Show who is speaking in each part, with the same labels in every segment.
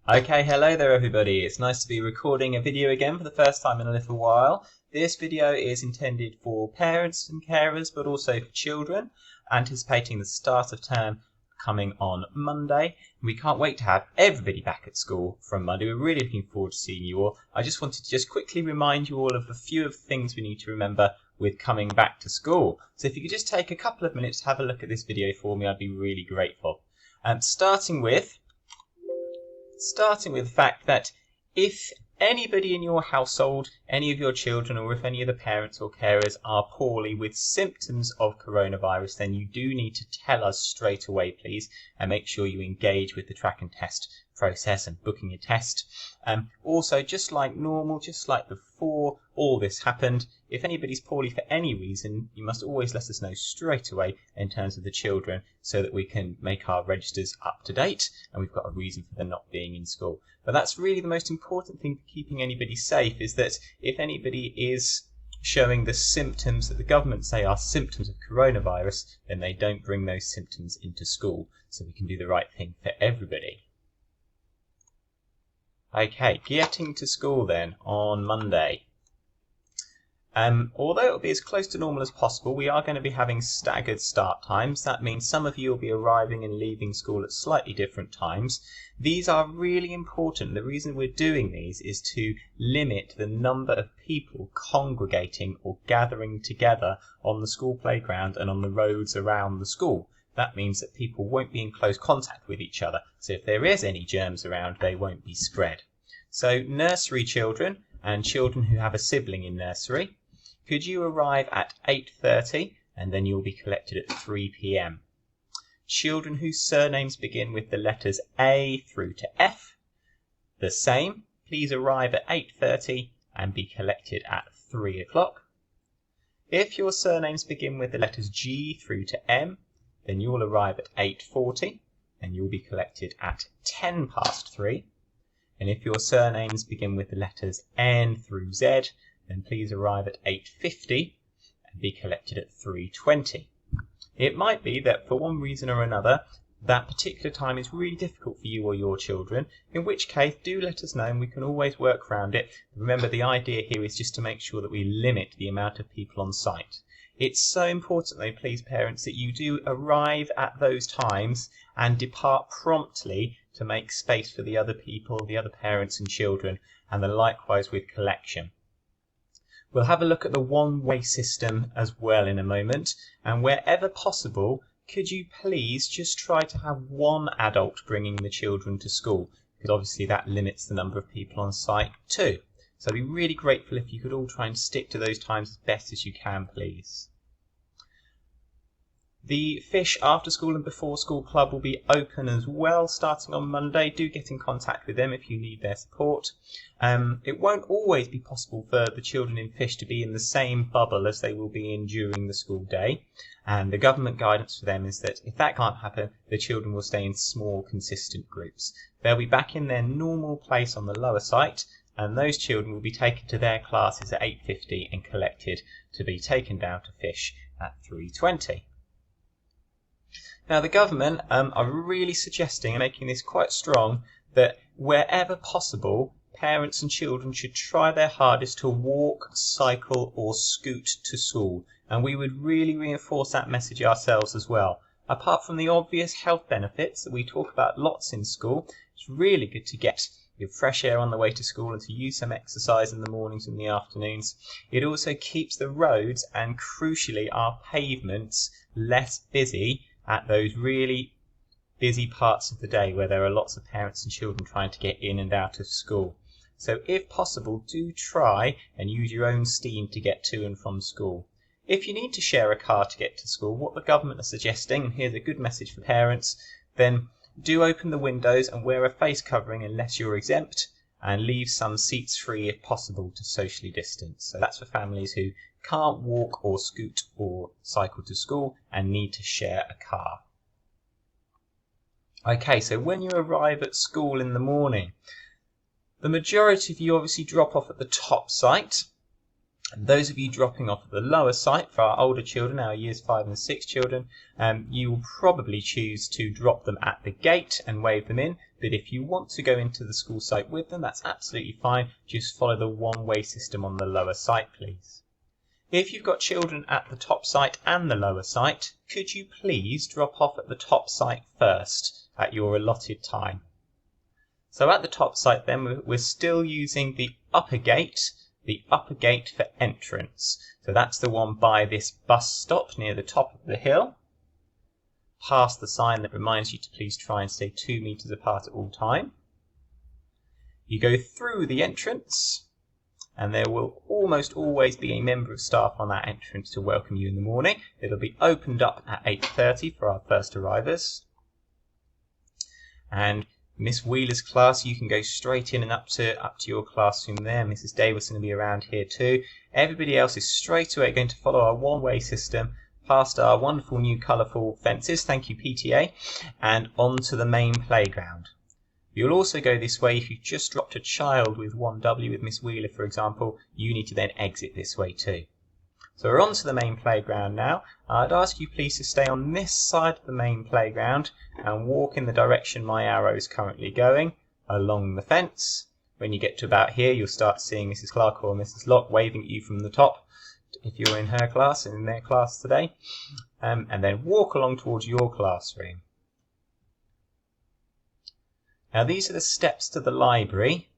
Speaker 1: Okay, hello there everybody. It's nice to be recording a video again for the first time in a little while. This video is intended for parents and carers, but also for children, anticipating the start of term coming on Monday. We can't wait to have everybody back at school from Monday. We're really looking forward to seeing you all. I just wanted to quickly remind you all of a few of the things we need to remember with coming back to school. So if you could just take a couple of minutes to have a look at this video for me, I'd be really grateful. Starting with the fact that if anybody in your household, any of your children, or if any of the parents or carers are poorly with symptoms of coronavirus, then you do need to tell us straight away, please, and make sure you engage with the track and test process and booking a test. Also, just like normal, just like before all this happened, if anybody's poorly for any reason, you must always let us know straight away in terms of the children so that we can make our registers up to date and we've got a reason for them not being in school. But that's really the most important thing for keeping anybody safe, is that if anybody is showing the symptoms that the government say are symptoms of coronavirus, then they don't bring those symptoms into school, so we can do the right thing for everybody. Okay, getting to school then on Monday. Although it will be as close to normal as possible, we are going to be having staggered start times. That means some of you will be arriving and leaving school at slightly different times. These are really important. The reason we're doing these is to limit the number of people congregating or gathering together on the school playground and on the roads around the school. That means that people won't be in close contact with each other. So if there is any germs around, they won't be spread. So nursery children and children who have a sibling in nursery, could you arrive at 8:30 and then you'll be collected at 3 p.m. Children whose surnames begin with the letters A through to F, the same. Please arrive at 8:30 and be collected at 3 o'clock. If your surnames begin with the letters G through to M, then you'll arrive at 8:40 and you'll be collected at 3:10. And if your surnames begin with the letters N through Z, then please arrive at 8:50 and be collected at 3:20. It might be that for one reason or another, that particular time is really difficult for you or your children, in which case do let us know and we can always work around it. Remember, the idea here is just to make sure that we limit the amount of people on site. It's so important though, please parents, that you do arrive at those times and depart promptly to make space for the other people, the other parents and children, and then likewise with collection. We'll have a look at the one-way system as well in a moment, and wherever possible, could you please just try to have one adult bringing the children to school, because obviously that limits the number of people on site too. So I'd be really grateful if you could all try and stick to those times as best as you can, please. The Fish After School and Before School Club will be open as well starting on Monday. Do get in contact with them if you need their support. It won't always be possible for the children in Fish to be in the same bubble as they will be in during the school day. And the government guidance for them is that if that can't happen, the children will stay in small, consistent groups. They'll be back in their normal place on the lower site, and those children will be taken to their classes at 8:50 and collected to be taken down to Fish at 3:20. Now, the government are really suggesting and making this quite strong that wherever possible, parents and children should try their hardest to walk, cycle or scoot to school. And we would really reinforce that message ourselves as well. Apart from the obvious health benefits that we talk about lots in school, it's really good to get your fresh air on the way to school and to use some exercise in the mornings and the afternoons. It also keeps the roads and crucially our pavements less busy at those really busy parts of the day where there are lots of parents and children trying to get in and out of school. So if possible, do try and use your own steam to get to and from school. If you need to share a car to get to school, what the government are suggesting, and here's a good message for parents, then do open the windows and wear a face covering unless you're exempt, and leave some seats free if possible to socially distance. So that's for families who can't walk or scoot or cycle to school and need to share a car. Okay, so when you arrive at school in the morning, the majority of you obviously drop off at the top site, And those of you dropping off at the lower site, for our older children, our years 5 and 6 children, you will probably choose to drop them at the gate and wave them in. But if you want to go into the school site with them, that's absolutely fine. Just follow the one-way system on the lower site, please. If you've got children at the top site and the lower site, could you please drop off at the top site first at your allotted time? So at the top site then, we're still using the upper gate for entrance. So that's the one by this bus stop near the top of the hill, past the sign that reminds you to please try and stay 2 meters apart at all time. You go through the entrance, and there will almost always be a member of staff on that entrance to welcome you in the morning. It'll be opened up at 8:30 for our first arrivers. And Miss Wheeler's class, you can go straight in and up to your classroom there. Mrs. Davison will be around here too. Everybody else is straight away going to follow our one-way system past our wonderful new colourful fences, thank you PTA, and onto the main playground. You'll also go this way if you've just dropped a child with 1W with Miss Wheeler, for example. You need to then exit this way too. So we're on to the main playground now. I'd ask you please to stay on this side of the main playground and walk in the direction my arrow is currently going, along the fence. When you get to about here, you'll start seeing Mrs. Clark or Mrs. Locke waving at you from the top, if you're in her class and in their class today. And then walk along towards your classroom. Now these are the steps to the library,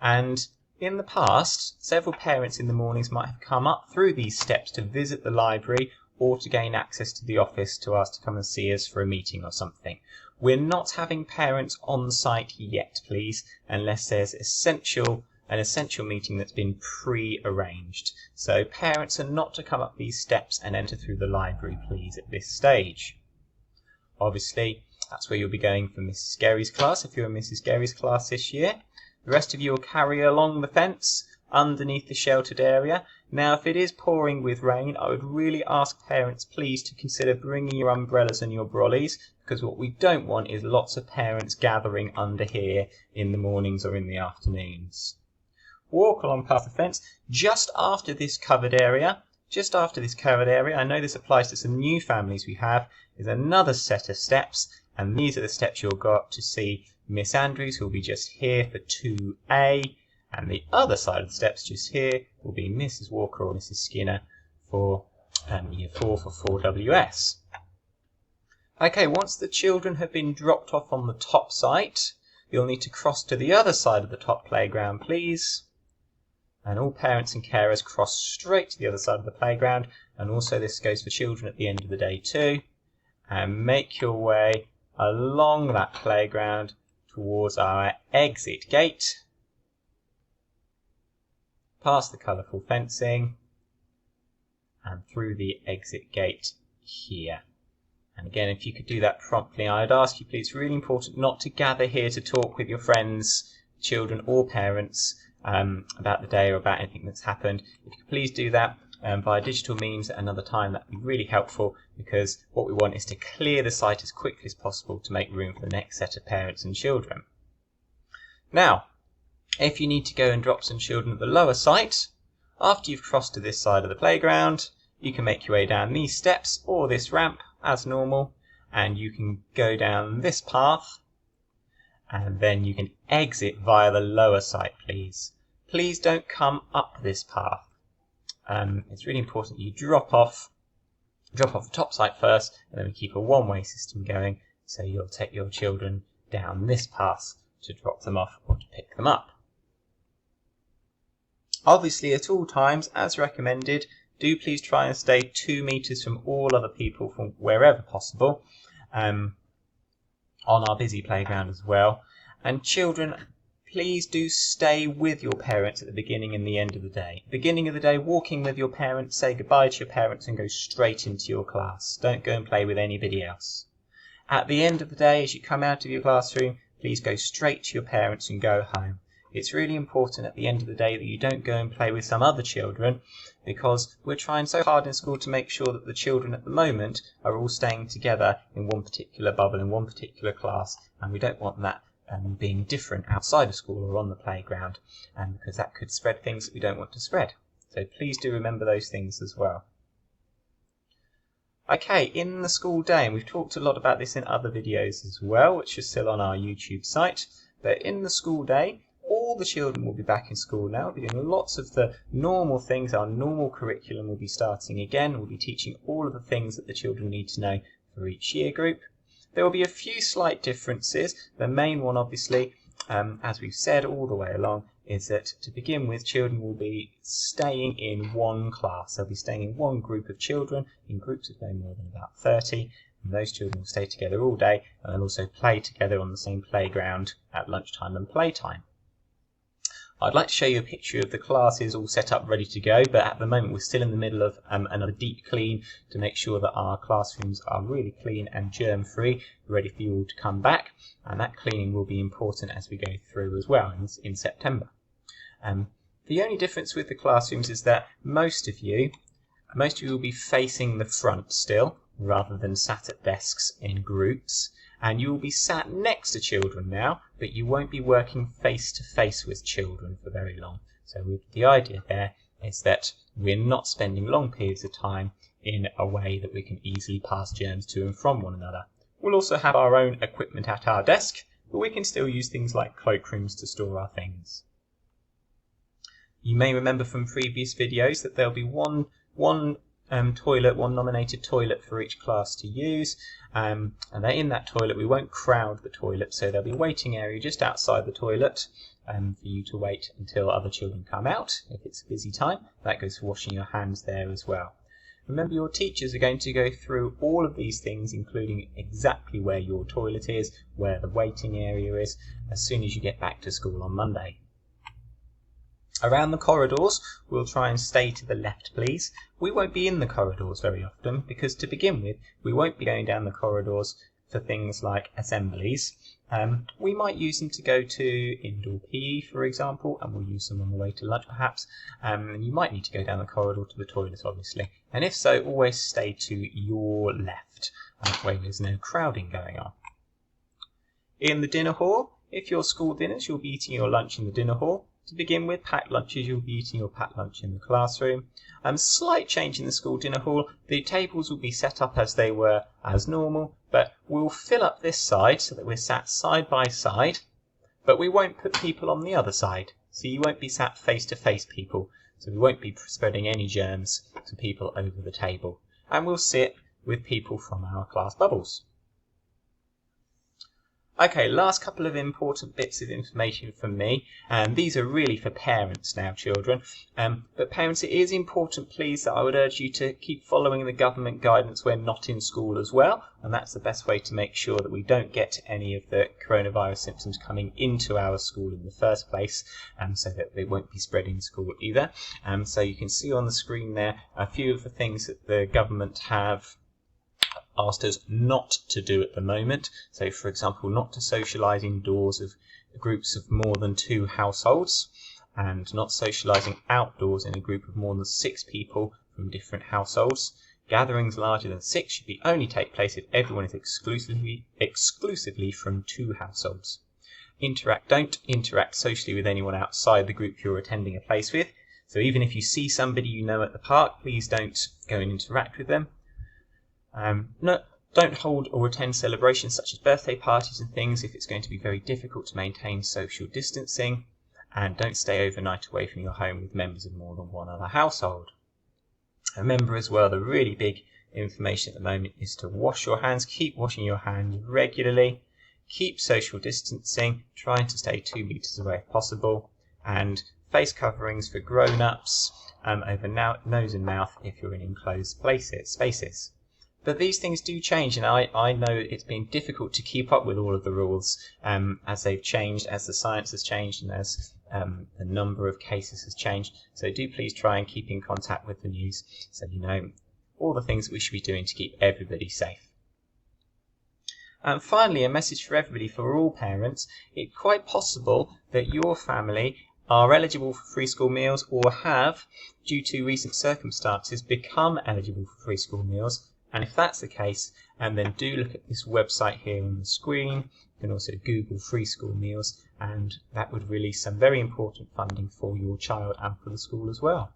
Speaker 1: and in the past, several parents in the mornings might have come up through these steps to visit the library or to gain access to the office to ask to come and see us for a meeting or something. We're not having parents on site yet, please, unless there's an essential meeting that's been pre-arranged. So parents are not to come up these steps and enter through the library, please, at this stage. Obviously, that's where you'll be going for Mrs. Gary's class, if you're in Mrs. Gary's class this year. The rest of you will carry along the fence underneath the sheltered area. Now, if it is pouring with rain, I would really ask parents please to consider bringing your umbrellas and your brollies, because what we don't want is lots of parents gathering under here in the mornings or in the afternoons. Walk along past the fence just after this covered area. I know this applies to some new families we have, is another set of steps, and these are the steps you'll go up to see Miss Andrews, who will be just here for 2A, and the other side of the steps just here will be Mrs. Walker or Mrs. Skinner for Year 4 for 4WS. Okay, once the children have been dropped off on the top site, you'll need to cross to the other side of the top playground, please. And all parents and carers cross straight to the other side of the playground, and also this goes for children at the end of the day too. And make your way along that playground towards our exit gate, past the colourful fencing, and through the exit gate here. And again, if you could do that promptly, I'd ask you please, it's really important not to gather here to talk with your friends, children or parents about the day or about anything that's happened. If you could please do that via digital means at another time, that would be really helpful, because what we want is to clear the site as quickly as possible to make room for the next set of parents and children. Now, if you need to go and drop some children at the lower site, after you've crossed to this side of the playground, you can make your way down these steps or this ramp as normal, and you can go down this path, and then you can exit via the lower site, please. Please don't come up this path. It's really important you drop off the top site first, and then we keep a one-way system going, so you'll take your children down this path to drop them off or to pick them up. Obviously, at all times, as recommended, do please try and stay 2 meters from all other people from wherever possible, on our busy playground as well. And children, please do stay with your parents at the beginning and the end of the day. Beginning of the day, walking with your parents, say goodbye to your parents and go straight into your class. Don't go and play with anybody else. At the end of the day, as you come out of your classroom, please go straight to your parents and go home. It's really important at the end of the day that you don't go and play with some other children, because we're trying so hard in school to make sure that the children at the moment are all staying together in one particular bubble, in one particular class, and we don't want that being different outside of school or on the playground, because that could spread things that we don't want to spread. So please do remember those things as well. Okay, in the school day, and we've talked a lot about this in other videos as well, which are still on our YouTube site, but in the school day, all the children will be back in school now. We'll be doing lots of the normal things. Our normal curriculum will be starting again. We'll be teaching all of the things that the children need to know for each year group. There will be a few slight differences. The main one, obviously, as we've said all the way along, is that to begin with, children will be staying in one class. They'll be staying in one group of children, in groups of no more than about 30. And those children will stay together all day, and they'll also play together on the same playground at lunchtime and playtime. I'd like to show you a picture of the classes all set up ready to go, but at the moment we're still in the middle of another deep clean to make sure that our classrooms are really clean and germ free, ready for you all to come back, and that cleaning will be important as we go through as well in September. The only difference with the classrooms is that most of you will be facing the front still, rather than sat at desks in groups. And you will be sat next to children now, but you won't be working face to face with children for very long. So the idea there is that we're not spending long periods of time in a way that we can easily pass germs to and from one another. We'll also have our own equipment at our desk, but we can still use things like cloakrooms to store our things. You may remember from previous videos that there'll be one nominated toilet for each class to use, and in that toilet we won't crowd the toilet, so there'll be a waiting area just outside the toilet for you to wait until other children come out if it's a busy time. That goes for washing your hands there as well. Remember, your teachers are going to go through all of these things, including exactly where your toilet is, where the waiting area is, as soon as you get back to school on Monday. Around the corridors, we'll try and stay to the left, please. We won't be in the corridors very often because, to begin with, we won't be going down the corridors for things like assemblies. We might use them to go to indoor PE, for example, and we'll use them on the way to lunch perhaps. And you might need to go down the corridor to the toilet, obviously. And if so, always stay to your left. That way there's no crowding going on. In the dinner hall, if you're school dinners, you'll be eating your lunch in the dinner hall. To begin with, packed lunches, you'll be eating your packed lunch in the classroom. Slight change in the school dinner hall. The tables will be set up as they were as normal, but we'll fill up this side so that we're sat side by side, but we won't put people on the other side. So you won't be sat face to face, people. So we won't be spreading any germs to people over the table. And we'll sit with people from our class bubbles. Okay, last couple of important bits of information from me, and these are really for parents now, children. But parents, it is important, please, that I would urge you to keep following the government guidance when not in school as well, and that's the best way to make sure that we don't get any of the coronavirus symptoms coming into our school in the first place, so that they won't be spread in school either. So you can see on the screen there a few of the things that the government have asked us not to do at the moment. So, for example, not to socialise indoors of groups of more than 2 households, and not socialising outdoors in a group of more than 6 people from different households. Gatherings larger than 6 should only take place if everyone is exclusively from 2 households. Don't interact socially with anyone outside the group you're attending a place with. So even if you see somebody you know at the park, please don't go and interact with them. Don't hold or attend celebrations such as birthday parties and things if it's going to be very difficult to maintain social distancing, and don't stay overnight away from your home with members of more than one other household. Remember as well, the really big information at the moment is to wash your hands. Keep washing your hands regularly, keep social distancing, trying to stay 2 meters away if possible, and face coverings for grown-ups over nose and mouth if you're in enclosed spaces. But these things do change, and I know it's been difficult to keep up with all of the rules as they've changed, as the science has changed, and as the number of cases has changed. So do please try and keep in contact with the news so you know all the things that we should be doing to keep everybody safe. Finally, a message for everybody, for all parents. It's quite possible that your family are eligible for free school meals, or have, due to recent circumstances, become eligible for free school meals. And if that's the case, then do look at this website here on the screen. You can also Google free school meals, and that would release some very important funding for your child and for the school as well.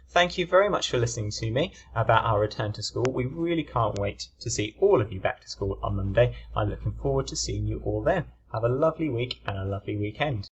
Speaker 1: Thank you very much for listening to me about our return to school. We really can't wait to see all of you back to school on Monday. I'm looking forward to seeing you all then. Have a lovely week and a lovely weekend.